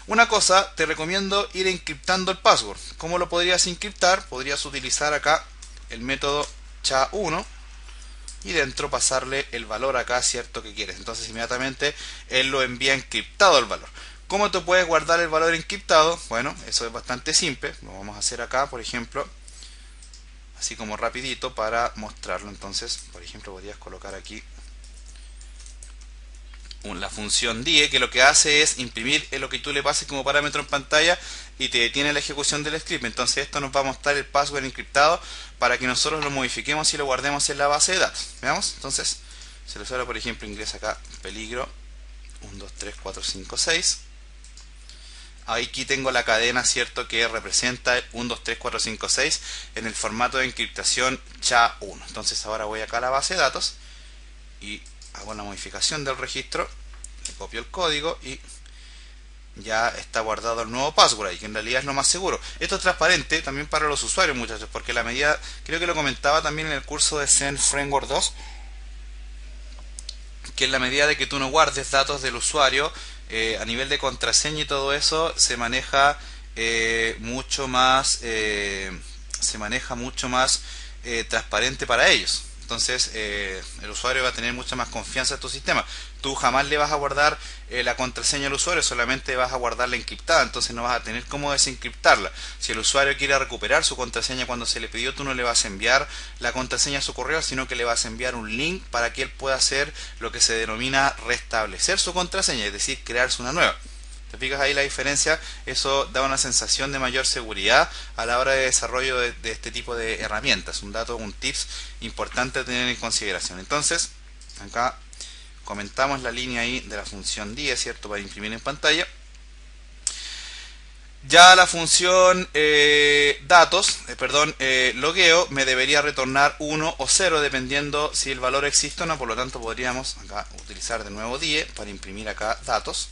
Una cosa, te recomiendo ir encriptando el password. ¿Cómo lo podrías encriptar? Podrías utilizar acá el método SHA-1 y dentro pasarle el valor acá, ¿cierto?, que quieres. Entonces inmediatamente él lo envía encriptado el valor. ¿Cómo te puedes guardar el valor encriptado? Bueno, eso es bastante simple. Lo vamos a hacer acá, por ejemplo, así como rapidito para mostrarlo. Entonces, por ejemplo, podrías colocar aquí la función die, que lo que hace es imprimir lo que tú le pases como parámetro en pantalla y te detiene la ejecución del script. Entonces esto nos va a mostrar el password encriptado para que nosotros lo modifiquemos y lo guardemos en la base de datos. Veamos, entonces, si el usuario, por ejemplo, ingresa acá peligro 1, 2, 3, 4, 5, 6, aquí tengo la cadena, ¿cierto?, que representa el 1, 2, 3, 4, 5, 6 en el formato de encriptación SHA-1. Entonces ahora voy acá a la base de datos y hago la modificación del registro, le copio el código y ya está guardado el nuevo password ahí, que en realidad es lo más seguro. Esto es transparente también para los usuarios, muchachos, porque la medida, creo que lo comentaba también en el curso de Zen Framework 2, que en la medida de que tú no guardes datos del usuario, a nivel de contraseña y todo eso, se maneja mucho más transparente para ellos. Entonces el usuario va a tener mucha más confianza en tu sistema. Tú jamás le vas a guardar la contraseña al usuario, solamente vas a guardarla encriptada, entonces no vas a tener cómo desencriptarla. Si el usuario quiere recuperar su contraseña cuando se le pidió, tú no le vas a enviar la contraseña a su correo, sino que le vas a enviar un link para que él pueda hacer lo que se denomina restablecer su contraseña, es decir, crearse una nueva. ¿Te fijas ahí la diferencia? Eso da una sensación de mayor seguridad a la hora de desarrollo de este tipo de herramientas. Un dato, un tips importante a tener en consideración. Entonces, acá comentamos la línea ahí de la función die, ¿cierto?, para imprimir en pantalla. Ya la función logueo me debería retornar 1 o 0 dependiendo si el valor existe o no. Por lo tanto podríamos acá utilizar de nuevo die para imprimir acá datos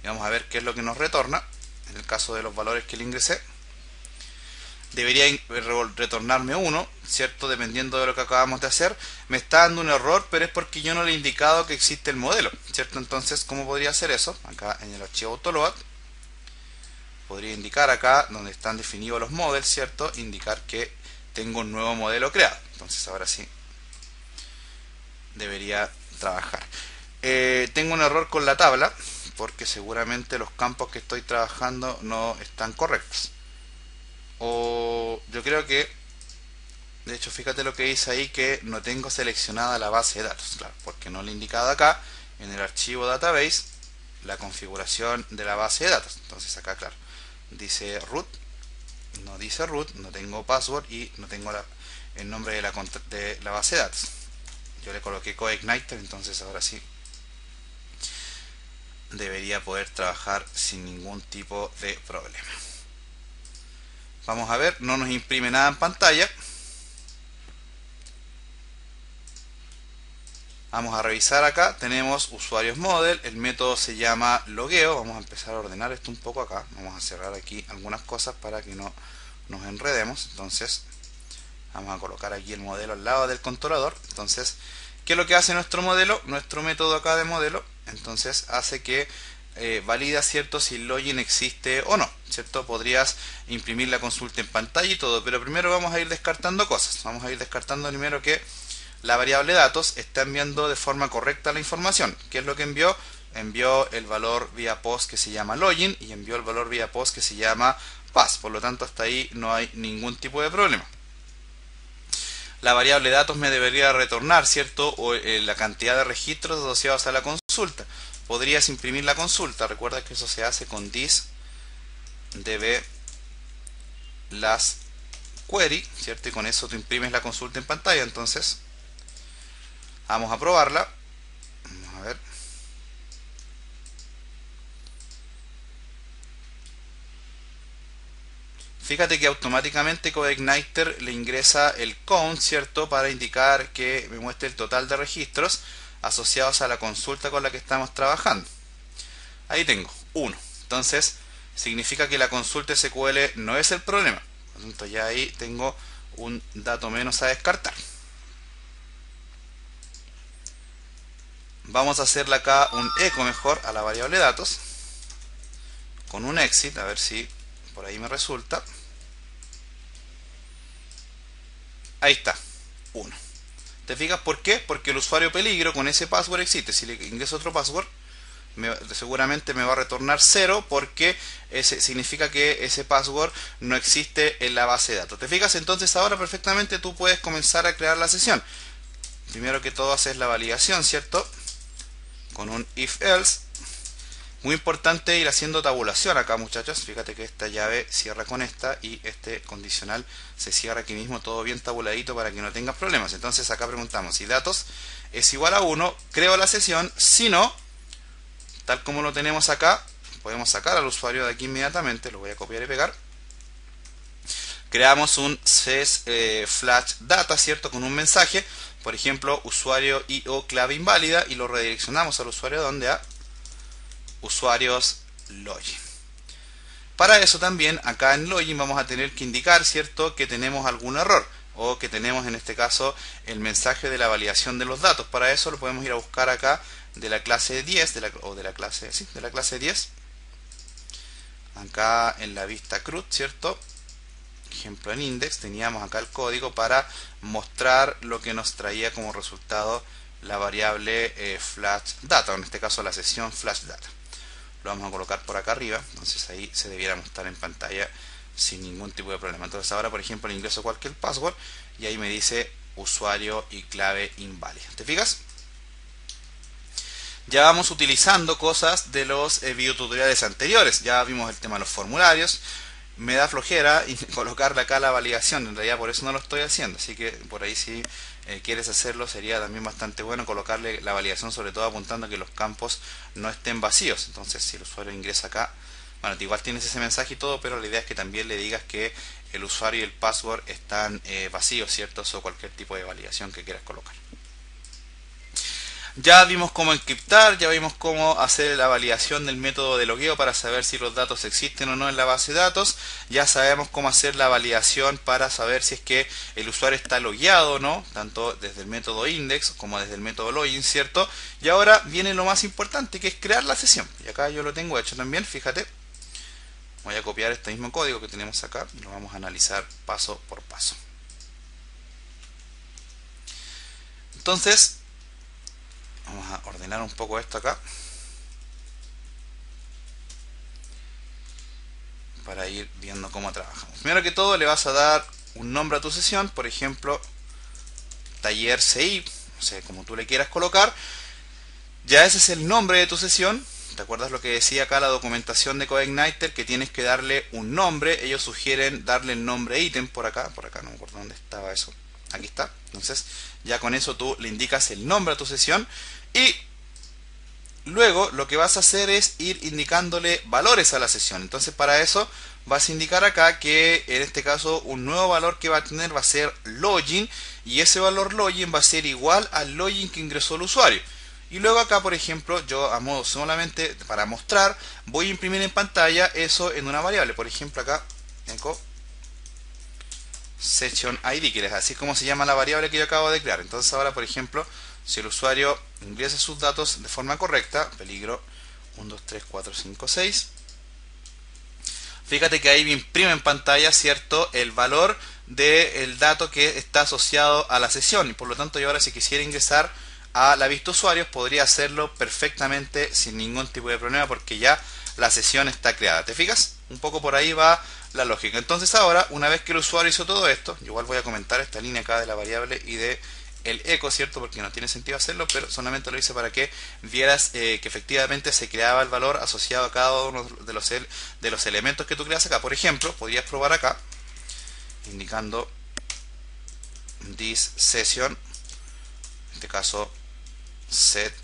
y vamos a ver qué es lo que nos retorna en el caso de los valores que le ingresé. Debería retornarme 1, ¿cierto? Dependiendo de lo que acabamos de hacer. Me está dando un error, pero es porque yo no le he indicado que existe el modelo, ¿cierto? Entonces, ¿cómo podría hacer eso? Acá en el archivo autoload podría indicar acá donde están definidos los models, ¿cierto? Indicar que tengo un nuevo modelo creado. Entonces ahora sí debería trabajar. Tengo un error con la tabla porque seguramente los campos que estoy trabajando no están correctos. O yo creo que, de hecho, fíjate lo que dice ahí, que no tengo seleccionada la base de datos, claro, porque no le he indicado acá en el archivo database la configuración de la base de datos. Entonces acá, claro, dice root, no dice root, no tengo password y no tengo el nombre de la base de datos. Yo le coloqué CodeIgniter, entonces ahora sí debería poder trabajar sin ningún tipo de problema. Vamos a ver, no nos imprime nada en pantalla. Vamos a revisar acá, tenemos usuarios model, el método se llama logueo. Vamos a empezar a ordenar esto un poco acá. Vamos a cerrar aquí algunas cosas para que no nos enredemos. Entonces vamos a colocar aquí el modelo al lado del controlador. Entonces, ¿qué es lo que hace nuestro modelo? Nuestro método acá de modelo, entonces hace que valida, ¿cierto?, si el login existe o no, ¿cierto? Podrías imprimir la consulta en pantalla y todo, pero primero vamos a ir descartando cosas. Vamos a ir descartando primero que la variable datos está enviando de forma correcta la información. ¿Qué es lo que envió? Envió el valor vía post que se llama login y envió el valor vía post que se llama pass. Por lo tanto, hasta ahí no hay ningún tipo de problema. La variable datos me debería retornar, ¿cierto?, o la cantidad de registros asociados a la consulta. Podrías imprimir la consulta. Recuerda que eso se hace con this db las query, ¿cierto? Y con eso tú imprimes la consulta en pantalla. Entonces vamos a probarla. Vamos a ver. Fíjate que automáticamente CodeIgniter le ingresa el count, ¿cierto?, para indicar que me muestre el total de registros asociados a la consulta con la que estamos trabajando. Ahí tengo 1. Entonces significa que la consulta SQL no es el problema. Por lo tanto, ya ahí tengo un dato menos a descartar. Vamos a hacerle acá un eco mejor a la variable datos con un exit, a ver si por ahí me resulta. Ahí está, 1. ¿Te fijas por qué? Porque el usuario peligro con ese password existe. Si le ingreso otro password, seguramente me va a retornar 0 porque ese significa que ese password no existe en la base de datos. ¿Te fijas? Entonces ahora perfectamente tú puedes comenzar a crear la sesión. Primero que todo haces la validación, ¿cierto?, con un if else. Muy importante ir haciendo tabulación acá, muchachos. Fíjate que esta llave cierra con esta y este condicional se cierra aquí mismo, todo bien tabuladito para que no tengas problemas. Entonces acá preguntamos si datos es igual a 1, creo la sesión. Si no, tal como lo tenemos acá, podemos sacar al usuario de aquí inmediatamente. Lo voy a copiar y pegar. Creamos un ses flash data, ¿cierto?, con un mensaje, por ejemplo, usuario IO clave inválida, y lo redireccionamos al usuario donde a usuarios login. Para eso también acá en login vamos a tener que indicar, ¿cierto?, que tenemos algún error o que tenemos en este caso el mensaje de la validación de los datos. Para eso lo podemos ir a buscar acá de la clase 10 de la clase 10 acá en la vista CRUD, ¿cierto? Ejemplo en index, teníamos acá el código para mostrar lo que nos traía como resultado la variable flash data, o en este caso la sesión flash data. Lo vamos a colocar por acá arriba, entonces ahí se debiera mostrar en pantalla sin ningún tipo de problema. Entonces ahora, por ejemplo, le ingreso cualquier password y ahí me dice usuario y clave inválida. ¿Te fijas? Ya vamos utilizando cosas de los videotutoriales anteriores. Ya vimos el tema de los formularios. Me da flojera y colocarle acá la validación, en realidad por eso no lo estoy haciendo, así que por ahí si quieres hacerlo sería también bastante bueno colocarle la validación, sobre todo apuntando a que los campos no estén vacíos. Entonces si el usuario ingresa acá Bueno, igual tienes ese mensaje y todo, pero la idea es que también le digas que el usuario y el password están vacíos, ¿cierto? O cualquier tipo de validación que quieras colocar. Ya vimos cómo encriptar, ya vimos cómo hacer la validación del método de logueo para saber si los datos existen o no en la base de datos. Ya sabemos cómo hacer la validación para saber si es que el usuario está logueado o no, tanto desde el método index como desde el método login, ¿cierto? Y ahora viene lo más importante, que es crear la sesión. Y acá yo lo tengo hecho también, fíjate. Voy a copiar este mismo código que tenemos acá y lo vamos a analizar paso por paso. Entonces, vamos a ordenar un poco esto acá para ir viendo cómo trabajamos. Primero que todo le vas a dar un nombre a tu sesión, por ejemplo taller CI, o sea, como tú le quieras colocar. Ya ese es el nombre de tu sesión. ¿Te acuerdas lo que decía acá la documentación de CodeIgniter? Que tienes que darle un nombre. Ellos sugieren darle el nombre ítem por acá, no me acuerdo dónde estaba eso. Aquí está. Entonces ya con eso tú le indicas el nombre a tu sesión y luego lo que vas a hacer es ir indicándole valores a la sesión. Entonces para eso vas a indicar acá que en este caso un nuevo valor que va a tener va a ser login, y ese valor login va a ser igual al login que ingresó el usuario. Y luego acá, por ejemplo, yo a modo solamente para mostrar voy a imprimir en pantalla eso en una variable. Por ejemplo acá echo session ID, que es así como se llama la variable que yo acabo de crear. Entonces ahora, por ejemplo, si el usuario ingresa sus datos de forma correcta, peligro 1, 2, 3, 4, 5, 6, fíjate que ahí me imprime en pantalla, ¿cierto?, el valor del dato que está asociado a la sesión, y por lo tanto yo ahora si quisiera ingresar a la vista usuarios podría hacerlo perfectamente sin ningún tipo de problema porque ya la sesión está creada. ¿Te fijas? Un poco por ahí va la lógica. Entonces ahora, una vez que el usuario hizo todo esto, igual voy a comentar esta línea acá de la variable y de el eco, ¿cierto? Porque no tiene sentido hacerlo, pero solamente lo hice para que vieras que efectivamente se creaba el valor asociado a cada uno de los elementos que tú creas acá. Por ejemplo, podrías probar acá, indicando this session, en este caso set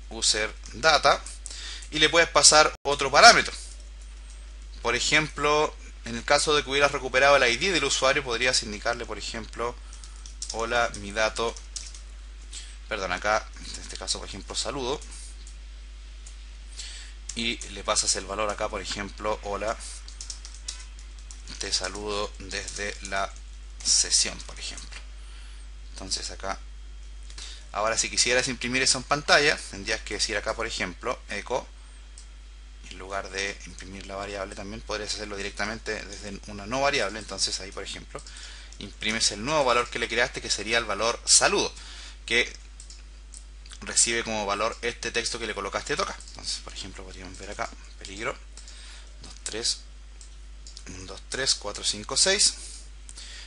user data, y le puedes pasar otro parámetro. Por ejemplo, en el caso de que hubieras recuperado el ID del usuario, podrías indicarle, por ejemplo, hola, mi dato, perdón, acá, en este caso, por ejemplo, saludo, y le pasas el valor acá, por ejemplo, hola, te saludo desde la sesión, por ejemplo. Entonces acá, ahora si quisieras imprimir eso en pantalla, tendrías que decir acá, por ejemplo, echo, en lugar de imprimir la variable también podrías hacerlo directamente desde una no variable. Entonces ahí, por ejemplo, imprimes el nuevo valor que le creaste, que sería el valor saludo, que recibe como valor este texto que le colocaste acá. Entonces, por ejemplo, podríamos ver acá, peligro 2, 3, 1, 2, 3, 4, 5, 6,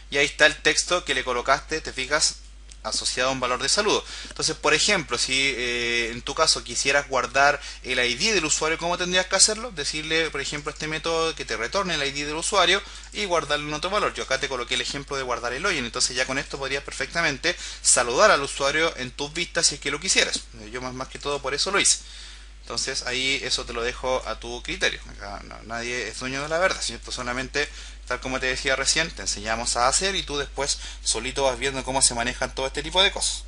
y ahí está el texto que le colocaste, te fijas, asociado a un valor de saludo. Entonces, por ejemplo, si en tu caso quisieras guardar el ID del usuario, ¿cómo tendrías que hacerlo? Decirle, por ejemplo, a este método que te retorne el ID del usuario y guardarle un otro valor. Yo acá te coloqué el ejemplo de guardar el login, entonces ya con esto podrías perfectamente saludar al usuario en tus vistas si es que lo quisieras. Yo más que todo por eso lo hice. Entonces ahí eso te lo dejo a tu criterio. Acá nadie es dueño de la verdad, ¿cierto? Solamente, tal como te decía recién, te enseñamos a hacer y tú después solito vas viendo cómo se manejan todo este tipo de cosas.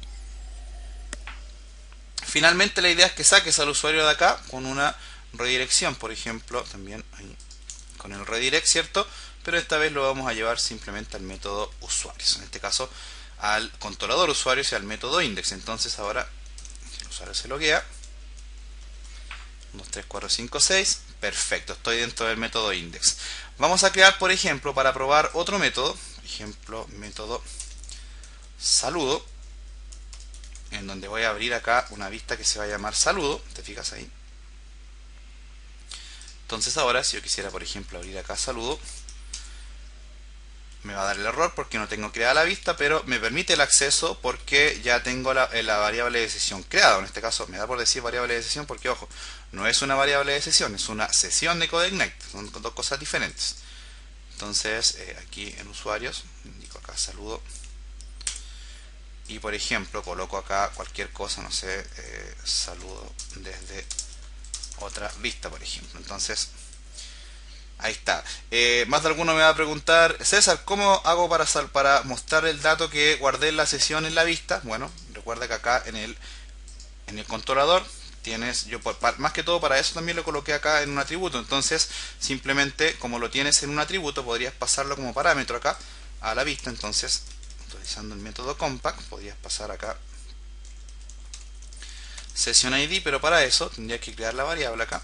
Finalmente la idea es que saques al usuario de acá con una redirección, por ejemplo, también ahí, con el redirect, ¿cierto? Pero esta vez lo vamos a llevar simplemente al método usuarios, en este caso al controlador usuarios y al método index. Entonces ahora el usuario se loguea, 1, 2, 3, 4, 5, 6, perfecto, estoy dentro del método index. Vamos a crear, por ejemplo, para probar otro método, por ejemplo, método saludo, en donde voy a abrir acá una vista que se va a llamar saludo, te fijas ahí. Entonces ahora, si yo quisiera, por ejemplo, abrir acá saludo, me va a dar el error porque no tengo creada la vista, pero me permite el acceso porque ya tengo la variable de sesión creada. En este caso me da por decir variable de sesión porque, ojo, no es una variable de sesión, es una sesión de CodeIgniter, son dos cosas diferentes. Entonces aquí en usuarios, indico acá saludo, y por ejemplo coloco acá cualquier cosa, no sé, saludo desde otra vista, por ejemplo. Entonces Ahí está. Más de alguno me va a preguntar, César, ¿cómo hago para mostrar el dato que guardé en la sesión en la vista? Bueno, recuerda que acá en el controlador tienes, más que todo para eso también lo coloqué acá en un atributo. Entonces, simplemente como lo tienes en un atributo, podrías pasarlo como parámetro acá a la vista. Entonces, utilizando el método compact, podrías pasar acá session ID, pero para eso tendrías que crear la variable acá.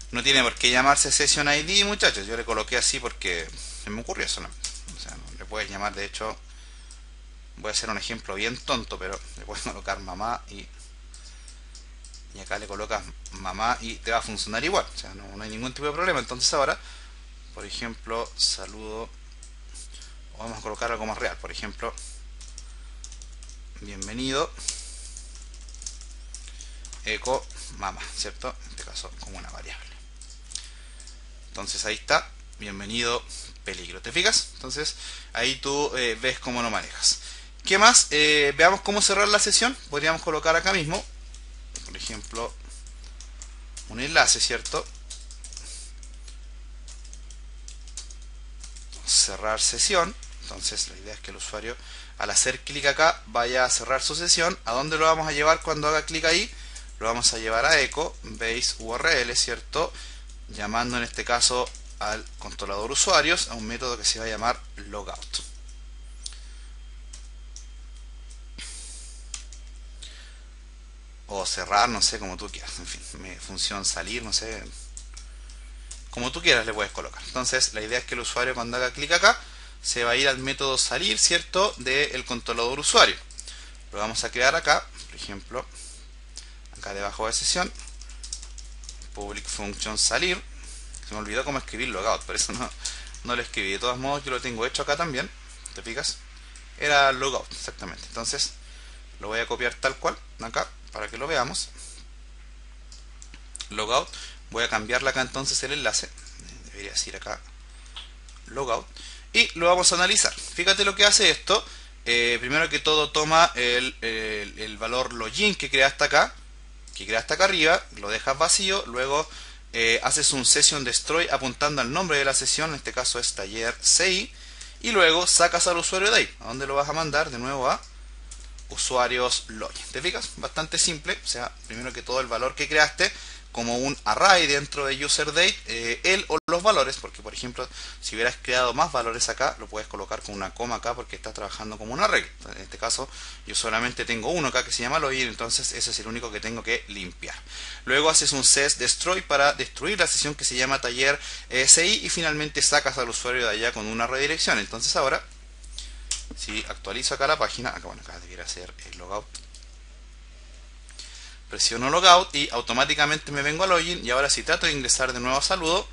No tiene por qué llamarse session ID, muchachos. Yo le coloqué así porque se me ocurrió solamente. O sea, no le puedes llamar, de hecho, voy a hacer un ejemplo bien tonto, pero le puedes colocar mamá y acá le colocas mamá y te va a funcionar igual. O sea, no hay ningún tipo de problema. Entonces ahora, por ejemplo, saludo, o vamos a colocar algo más real. Por ejemplo, bienvenido eco mamá, ¿cierto? En este caso como una variable. Entonces ahí está, bienvenido peligro, ¿te fijas? Entonces ahí tú ves cómo lo manejas. ¿Qué más? Veamos cómo cerrar la sesión. Podríamos colocar acá mismo, por ejemplo, un enlace, ¿cierto? Cerrar sesión. Entonces la idea es que el usuario, al hacer clic acá, vaya a cerrar su sesión. ¿A dónde lo vamos a llevar cuando haga clic ahí? Lo vamos a llevar a echo base URL, ¿cierto? Llamando en este caso al controlador usuarios a un método que se va a llamar logout. O cerrar, no sé, como tú quieras. En fin, función salir, no sé. Como tú quieras le puedes colocar. Entonces la idea es que el usuario cuando haga clic acá se va a ir al método salir, ¿cierto? Del controlador usuario. Lo vamos a crear acá, por ejemplo, acá debajo de sesión, public function salir. Se me olvidó cómo escribir logout, por eso no lo escribí. De todos modos yo lo tengo hecho acá también, ¿te fijas? Era logout, exactamente. Entonces lo voy a copiar tal cual acá para que lo veamos. Logout. Voy a cambiarle acá entonces el enlace. Debería decir acá logout. Y lo vamos a analizar. Fíjate lo que hace esto. Primero que todo toma el valor login que creaste acá arriba, lo dejas vacío, luego haces un session destroy apuntando al nombre de la sesión, en este caso es taller CI, y luego sacas al usuario de ahí. ¿A dónde lo vas a mandar? De nuevo a usuarios login. ¿Te fijas? Bastante simple. O sea, primero que todo el valor que creaste como un array dentro de userDate, él o los valores, porque por ejemplo si hubieras creado más valores acá, lo puedes colocar con una coma acá porque está trabajando como un array. En este caso yo solamente tengo uno acá que se llama login, entonces ese es el único que tengo que limpiar. Luego haces un set destroy para destruir la sesión que se llama taller SI y finalmente sacas al usuario de allá con una redirección. Entonces ahora, si actualizo acá la página, acá debiera ser el logout, presiono logout y automáticamente me vengo a login, y ahora si trato de ingresar de nuevo a saludo,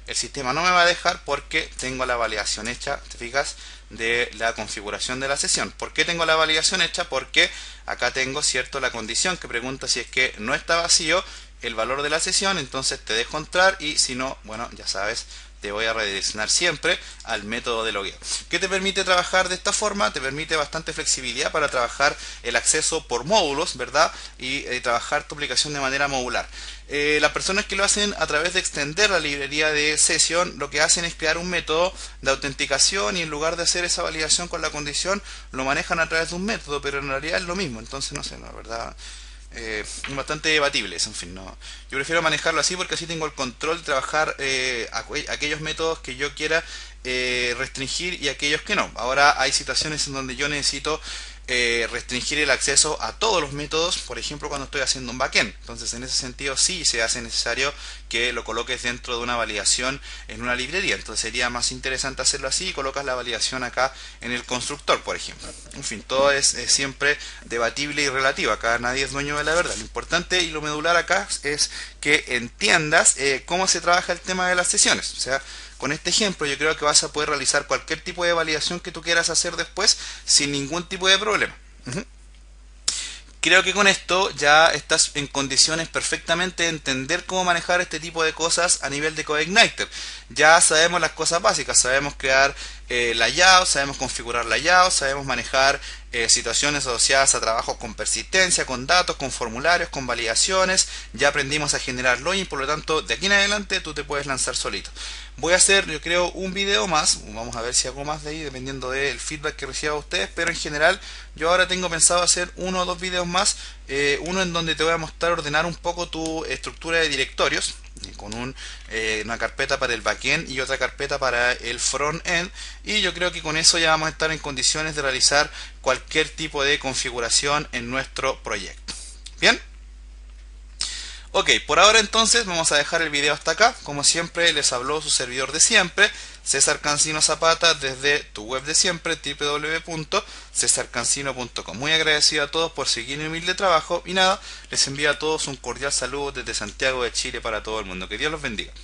el sistema no me va a dejar porque tengo la validación hecha, ¿te fijas? De la configuración de la sesión. ¿Por qué tengo la validación hecha? Porque acá tengo, ¿cierto?, la condición que pregunta si es que no está vacío el valor de la sesión, entonces te dejo entrar, y si no, bueno, ya sabes, te voy a redireccionar siempre al método de logueo. ¿Qué te permite trabajar de esta forma? Te permite bastante flexibilidad para trabajar el acceso por módulos, ¿verdad? Y trabajar tu aplicación de manera modular. Las personas que lo hacen a través de extender la librería de Session, lo que hacen es crear un método de autenticación, y en lugar de hacer esa validación con la condición, lo manejan a través de un método, pero en realidad es lo mismo. Entonces, no sé, la verdad, bastante debatible eso. En fin, no, yo prefiero manejarlo así porque así tengo el control de trabajar aquellos métodos que yo quiera restringir y aquellos que no. Ahora hay situaciones en donde yo necesito restringir el acceso a todos los métodos, por ejemplo cuando estoy haciendo un backend. Entonces en ese sentido sí se hace necesario que lo coloques dentro de una validación en una librería. Entonces sería más interesante hacerlo así y colocas la validación acá en el constructor, por ejemplo. En fin, todo es siempre debatible y relativo. Acá nadie es dueño de la verdad. Lo importante y lo medular acá es que entiendas cómo se trabaja el tema de las sesiones. O sea, con este ejemplo yo creo que vas a poder realizar cualquier tipo de validación que tú quieras hacer después sin ningún tipo de problema. Creo que con esto ya estás en condiciones perfectamente de entender cómo manejar este tipo de cosas a nivel de CodeIgniter. Ya sabemos las cosas básicas, sabemos crear layout, sabemos configurar layout, sabemos manejar situaciones asociadas a trabajos con persistencia, con datos, con formularios, con validaciones. Ya aprendimos a generar login, por lo tanto de aquí en adelante tú te puedes lanzar solito. Voy a hacer, yo creo, un video más. Vamos a ver si hago más de ahí dependiendo del feedback que reciba ustedes, pero en general yo ahora tengo pensado hacer uno o dos videos más. Uno en donde te voy a mostrar ordenar un poco tu estructura de directorios con una carpeta para el backend y otra carpeta para el frontend, y yo creo que con eso ya vamos a estar en condiciones de realizar cualquier tipo de configuración en nuestro proyecto. Bien, ok, por ahora entonces vamos a dejar el video hasta acá. Como siempre les habló su servidor de siempre, César Cancino Zapata, desde tu web de siempre, www.cesarcancino.com. Muy agradecido a todos por seguir mi humilde trabajo y nada, les envío a todos un cordial saludo desde Santiago de Chile para todo el mundo. Que Dios los bendiga.